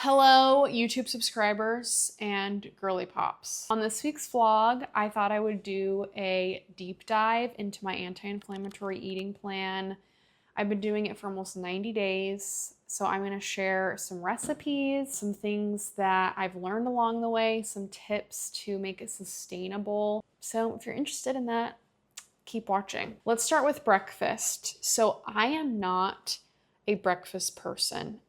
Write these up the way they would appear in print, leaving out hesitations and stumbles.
Hello, YouTube subscribers and girly pops. On this week's vlog, I thought I would do a deep dive into my anti-inflammatory eating plan. I've been doing it for almost 90 days, so I'm going to share some recipes, some things that I've learned along the way, some tips to make it sustainable. So if you're interested in that, keep watching. Let's start with breakfast. So I am not a breakfast person.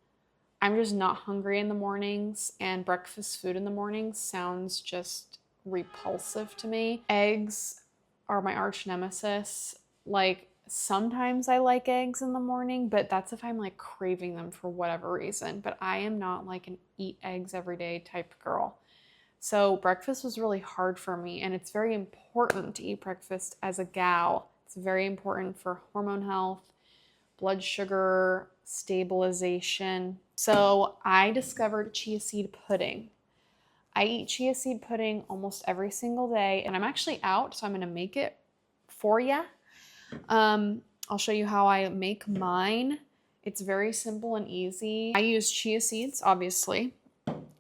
I'm just not hungry in the mornings, and breakfast food in the mornings sounds just repulsive to me. Eggs are my arch nemesis. Like, sometimes I like eggs in the morning, but that's if I'm like craving them for whatever reason. But I am not like an eat eggs every day type girl. So breakfast was really hard for me, and it's very important to eat breakfast as a gal. It's very important for hormone health, blood sugar stabilization. So I discovered chia seed pudding. I eat chia seed pudding almost every single day, and I'm actually out, so I'm gonna make it for you. I'll show you how I make mine. It's very simple and easy. I use chia seeds, obviously.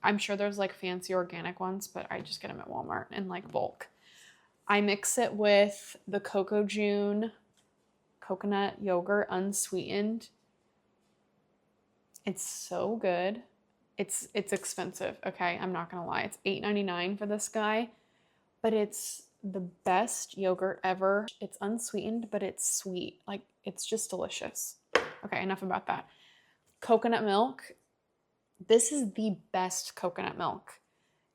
I'm sure there's like fancy organic ones, but I just get them at Walmart in like bulk. I mix it with the Coco June coconut yogurt, unsweetened. It's so good. It's expensive, okay? I'm not gonna lie. It's $8.99 for this guy, but it's the best yogurt ever. It's unsweetened, but it's sweet. Like, it's just delicious. Okay, enough about that. Coconut milk. This is the best coconut milk.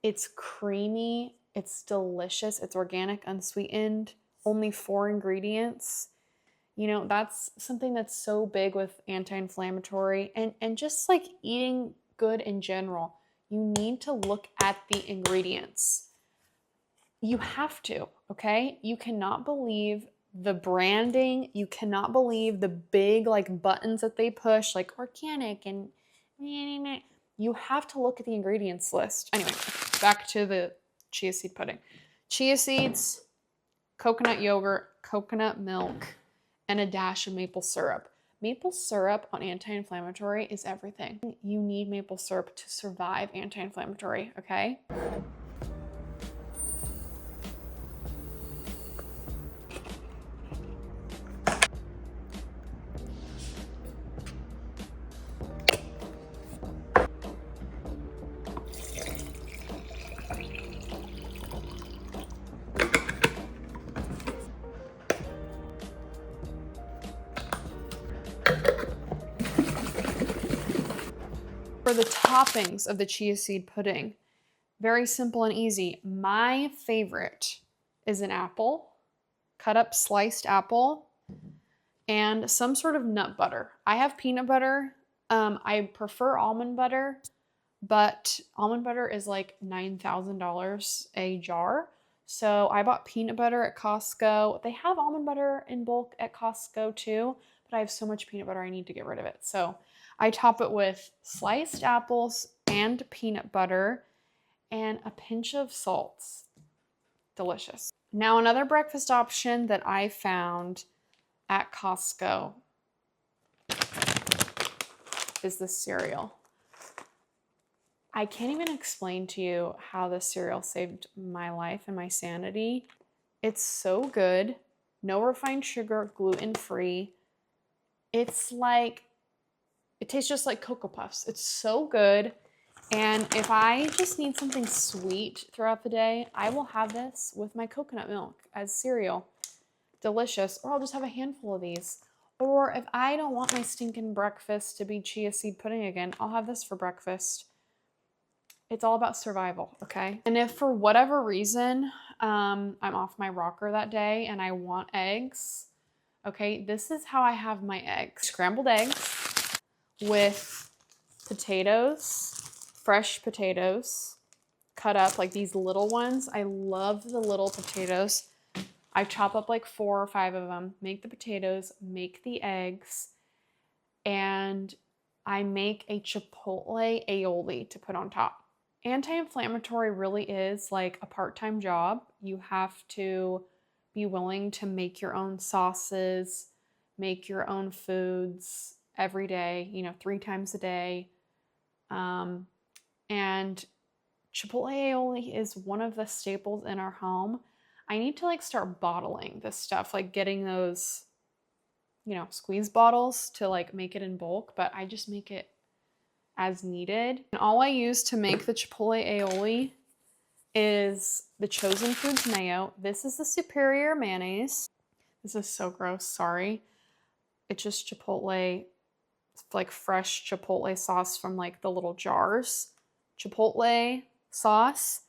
It's creamy, it's delicious, it's organic, unsweetened, only 4 ingredients. You know, that's something that's so big with anti-inflammatory and just like eating good in general. You need to look at the ingredients. You have to, okay? You cannot believe the branding. You cannot believe the big like buttons that they push, like organic and you have to look at the ingredients list. Anyway, back to the chia seed pudding. Chia seeds, coconut yogurt, coconut milk, and a dash of maple syrup. Maple syrup on anti-inflammatory is everything. You need maple syrup to survive anti-inflammatory, okay? For the toppings of the chia seed pudding, very simple and easy. My favorite is an apple, cut up sliced apple, and some sort of nut butter. I have peanut butter. I prefer almond butter, but almond butter is like $9,000 a jar. So I bought peanut butter at Costco. They have almond butter in bulk at Costco too, but I have so much peanut butter I need to get rid of it. So I top it with sliced apples and peanut butter and a pinch of salt. Delicious. Now, another breakfast option that I found at Costco is this cereal. I can't even explain to you how this cereal saved my life and my sanity. It's so good. No refined sugar, gluten-free. It's like, it tastes just like Cocoa Puffs. It's so good. And if I just need something sweet throughout the day, I will have this with my coconut milk as cereal. Delicious. Or I'll just have a handful of these. Or if I don't want my stinking breakfast to be chia seed pudding again, I'll have this for breakfast. It's all about survival, okay? And if for whatever reason I'm off my rocker that day and I want eggs, okay, this is how I have my eggs. Scrambled eggs with potatoes, fresh potatoes, cut up like these little ones. I love the little potatoes. I chop up like 4 or 5 of them, make the potatoes, make the eggs, and I make a chipotle aioli to put on top. Anti-inflammatory really is like a part-time job. You have to be willing to make your own sauces, make your own foods every day, 3 times a day. And Chipotle aioli is one of the staples in our home. I need to like start bottling this stuff, like getting those, you know, squeeze bottles to like make it in bulk, but I just make it as needed. And all I use to make the Chipotle aioli is the Chosen Foods mayo. This is the superior mayonnaise. This is so gross, sorry. It's just Chipotle, like fresh Chipotle sauce from like the little jars. Chipotle sauce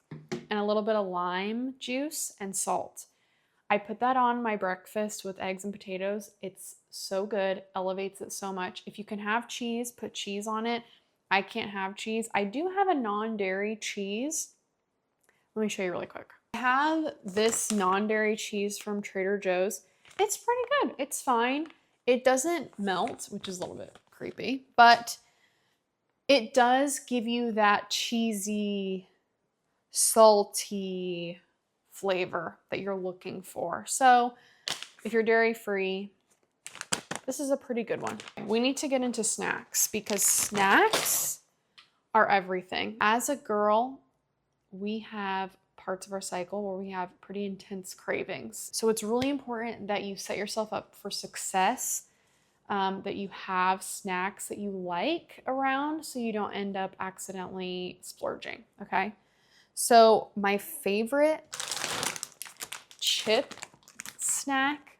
and a little bit of lime juice and salt. I put that on my breakfast with eggs and potatoes. It's so good, elevates it so much. If you can have cheese, put cheese on it. I can't have cheese. I do have a non-dairy cheese. Let me show you really quick. I have this non-dairy cheese from Trader Joe's. It's pretty good. It's fine. It doesn't melt, which is a little bit creepy, but it does give you that cheesy, salty flavor that you're looking for. So if you're dairy-free, this is a pretty good one. We need to get into snacks because snacks are everything. As a girl, we have parts of our cycle where we have pretty intense cravings. So it's really important that you set yourself up for success, that you have snacks that you like around so you don't end up accidentally splurging, okay? So my favorite chip snack,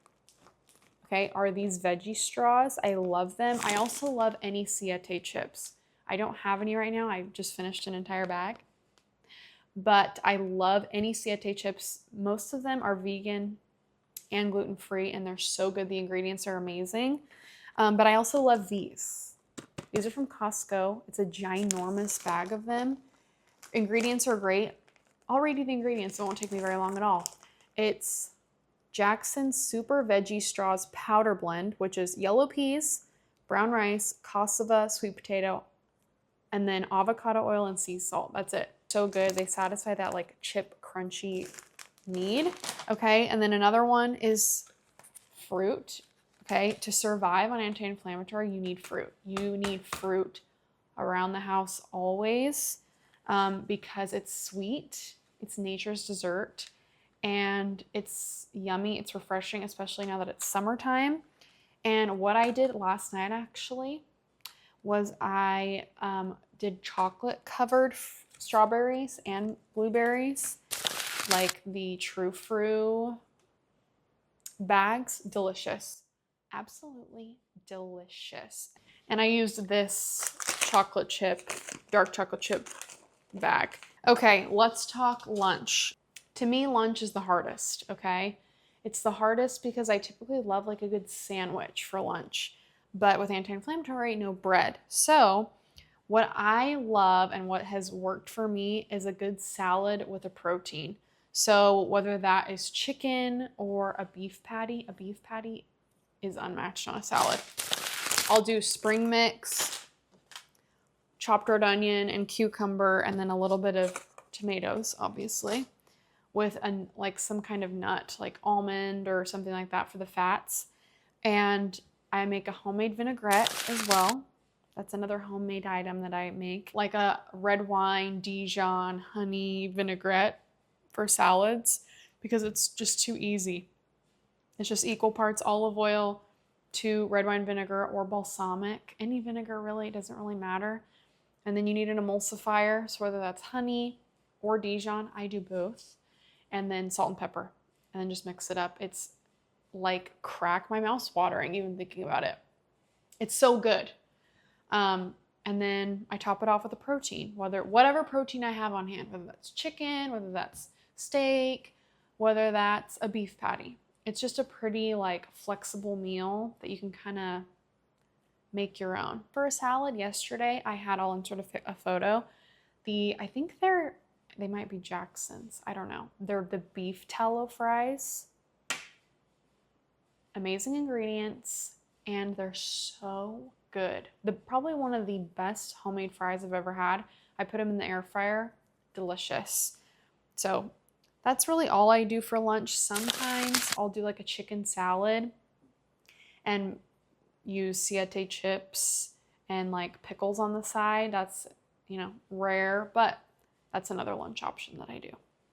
okay, are these veggie straws. I love them. I also love any Siete chips. I don't have any right now. I just finished an entire bag. But I love any Siete chips. Most of them are vegan and gluten-free, and they're so good. The ingredients are amazing. But I also love these. These are from Costco. It's a ginormous bag of them. Ingredients are great. I'll read you the ingredients. It won't take me very long at all. It's Jackson's Super Veggie Straws Powder Blend, which is yellow peas, brown rice, cassava, sweet potato, and then avocado oil and sea salt. That's it. So good. They satisfy that like chip crunchy need. Okay. And then another one is fruit. Okay. To survive on anti-inflammatory, you need fruit. You need fruit around the house always, because it's sweet. It's nature's dessert and it's yummy. It's refreshing, especially now that it's summertime. And what I did last night actually was I did chocolate covered strawberries and blueberries, like the True Fruit bags. Delicious. Absolutely delicious. And I used this chocolate chip, dark chocolate chip bag. Okay, let's talk lunch. To me, lunch is the hardest, okay? It's the hardest because I typically love like a good sandwich for lunch, but with anti-inflammatory, no bread. So what I love and what has worked for me is a good salad with a protein. So whether that is chicken or a beef patty is unmatched on a salad. I'll do spring mix, chopped red onion and cucumber, and then a little bit of tomatoes, obviously, with like some kind of nut, like almond or something like that for the fats. And I make a homemade vinaigrette as well. That's another homemade item that I make, like a red wine, Dijon, honey vinaigrette for salads because it's just too easy. It's just equal parts olive oil to red wine vinegar or balsamic. Any vinegar really, it doesn't really matter. And then you need an emulsifier, so whether that's honey or Dijon, I do both. And then salt and pepper, and then just mix it up. It's like crack. My mouth's watering even thinking about it. It's so good. And then I top it off with a protein, whatever protein I have on hand, whether that's chicken, whether that's steak, whether that's a beef patty. It's just a pretty like flexible meal that you can kind of make your own. For a salad yesterday, I had, I'll insert a photo. I think they might be Jackson's. I don't know. They're the beef tallow fries. Amazing ingredients, and they're so good. Probably one of the best homemade fries I've ever had. I put them in the air fryer. Delicious. So that's really all I do for lunch. Sometimes I'll do like a chicken salad and use Siete chips and like pickles on the side. That's you know, rare, but that's another lunch option that I do.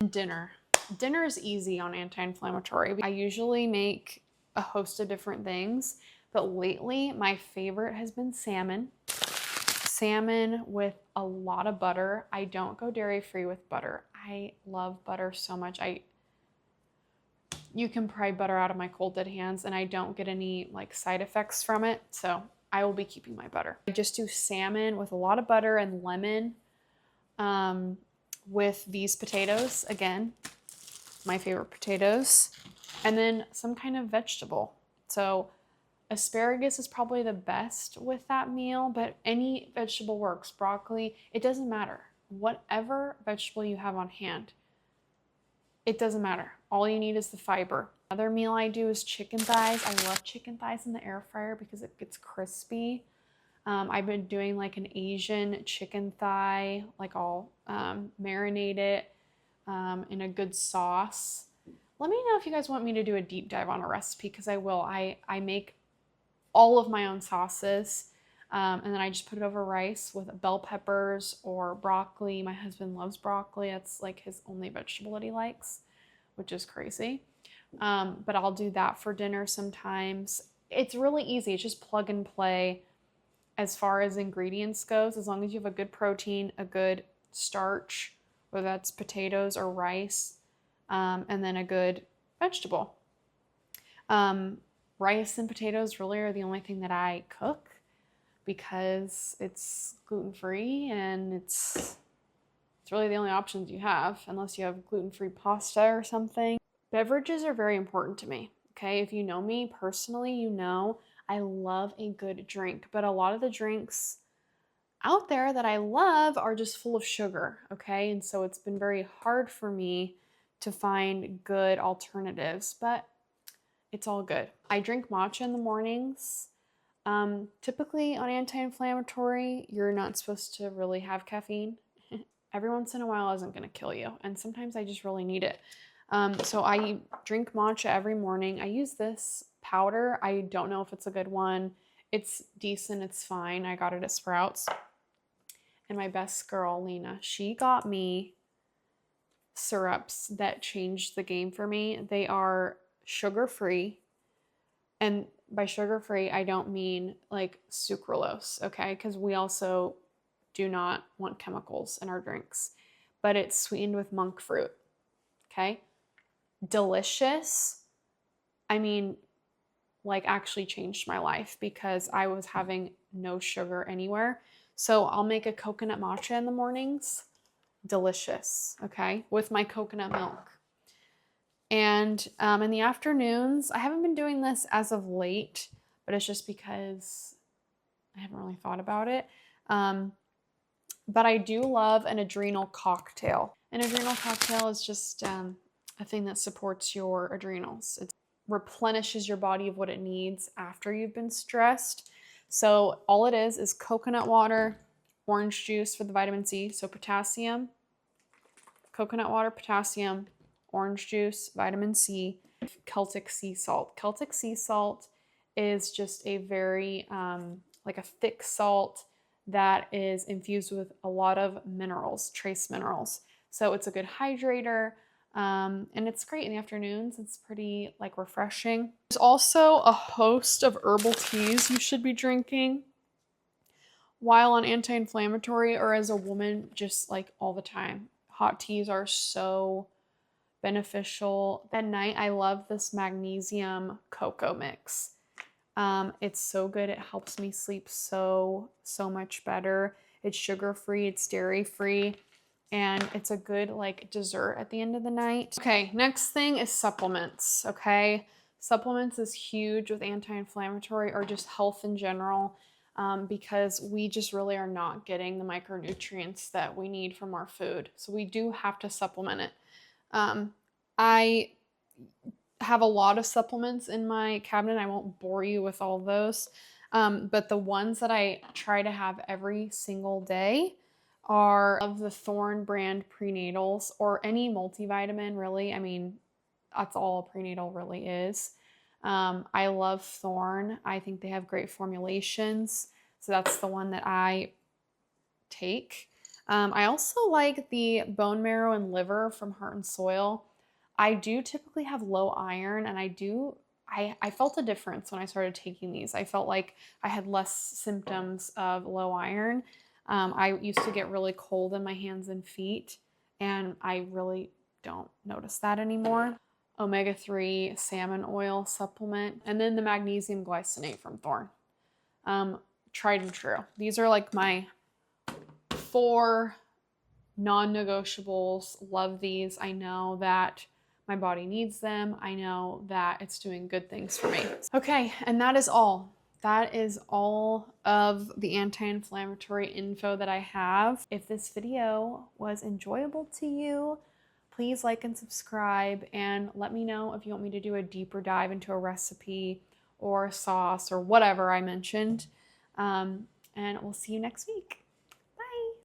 Dinner. Dinner is easy on anti-inflammatory. I usually make a host of different things, but lately my favorite has been salmon. Salmon with a lot of butter. I don't go dairy-free with butter. I love butter so much. You can pry butter out of my cold dead hands and I don't get any like side effects from it. So I will be keeping my butter. I just do salmon with a lot of butter and lemon with these potatoes. Again, my favorite potatoes. And then some kind of vegetable. So asparagus is probably the best with that meal, but any vegetable works. Broccoli, it doesn't matter. Whatever vegetable you have on hand, it doesn't matter. All you need is the fiber. Another meal I do is chicken thighs. I love chicken thighs in the air fryer because it gets crispy. I've been doing like an Asian chicken thigh, like I'll marinate it in a good sauce. Let me know if you guys want me to do a deep dive on a recipe, because I will. I make all of my own sauces, and then I just put it over rice with bell peppers or broccoli. My husband loves broccoli. That's like his only vegetable that he likes, which is crazy. But I'll do that for dinner sometimes. It's really easy. It's just plug and play as far as ingredients goes, as long as you have a good protein, a good starch, whether that's potatoes or rice, and then a good vegetable. Rice and potatoes really are the only thing that I cook because it's gluten-free and it's really the only options you have, unless you have gluten-free pasta or something. Beverages are very important to me, okay? If you know me personally, you know I love a good drink, but a lot of the drinks out there that I love are just full of sugar, okay? And so it's been very hard for me to find good alternatives, but it's all good. I drink matcha in the mornings. Typically on anti-inflammatory, you're not supposed to really have caffeine. Every once in a while isn't gonna kill you, and sometimes I just really need it. So I drink matcha every morning. I use this powder. I don't know if it's a good one. It's decent, it's fine. I got it at Sprouts. And my best girl, Lena, she got me syrups that changed the game for me. They are sugar-free. And by sugar-free, I don't mean like sucralose, okay? Because we also do not want chemicals in our drinks. But it's sweetened with monk fruit, okay? Delicious. I mean, like actually changed my life because I was having no sugar anywhere. So I'll make a coconut matcha in the mornings. Delicious, okay? With my coconut milk. And in the afternoons, I haven't been doing this as of late, but it's just because I haven't really thought about it. But I do love an adrenal cocktail. An adrenal cocktail is just a thing that supports your adrenals. It replenishes your body of what it needs after you've been stressed. So all it is coconut water, orange juice for the vitamin C, so potassium, coconut water, potassium, orange juice, vitamin C, Celtic sea salt. Celtic sea salt is just a very, like a thick salt that is infused with a lot of minerals, trace minerals. So it's a good hydrator, and it's great in the afternoons. It's pretty like refreshing. There's also a host of herbal teas you should be drinking while on anti-inflammatory or as a woman, just like all the time. Hot teas are so beneficial. At night, I love this magnesium cocoa mix. It's so good. It helps me sleep so much better. It's sugar-free, it's dairy-free, and it's a good like dessert at the end of the night. Okay, next thing is supplements, okay? Supplements is huge with anti-inflammatory or just health in general, because we just really are not getting the micronutrients that we need from our food. So we do have to supplement it. I have a lot of supplements in my cabinet. I won't bore you with all those. But the ones that I try to have every single day are of the Thorne brand prenatals or any multivitamin, really. I mean, that's all a prenatal really is. I love Thorne. I think they have great formulations. So that's the one that I take. I also like the bone marrow and liver from Heart and Soil. I do typically have low iron, and I felt a difference when I started taking these. I felt like I had less symptoms of low iron. I used to get really cold in my hands and feet, and I really don't notice that anymore. Omega-3 salmon oil supplement, and then the magnesium glycinate from Thorne. Tried and true. These are like my 4 non-negotiables. Love these. I know that my body needs them. I know that it's doing good things for me. Okay, and that is all. That is all of the anti-inflammatory info that I have. If this video was enjoyable to you, please like and subscribe, and let me know if you want me to do a deeper dive into a recipe or a sauce or whatever I mentioned. And we'll see you next week.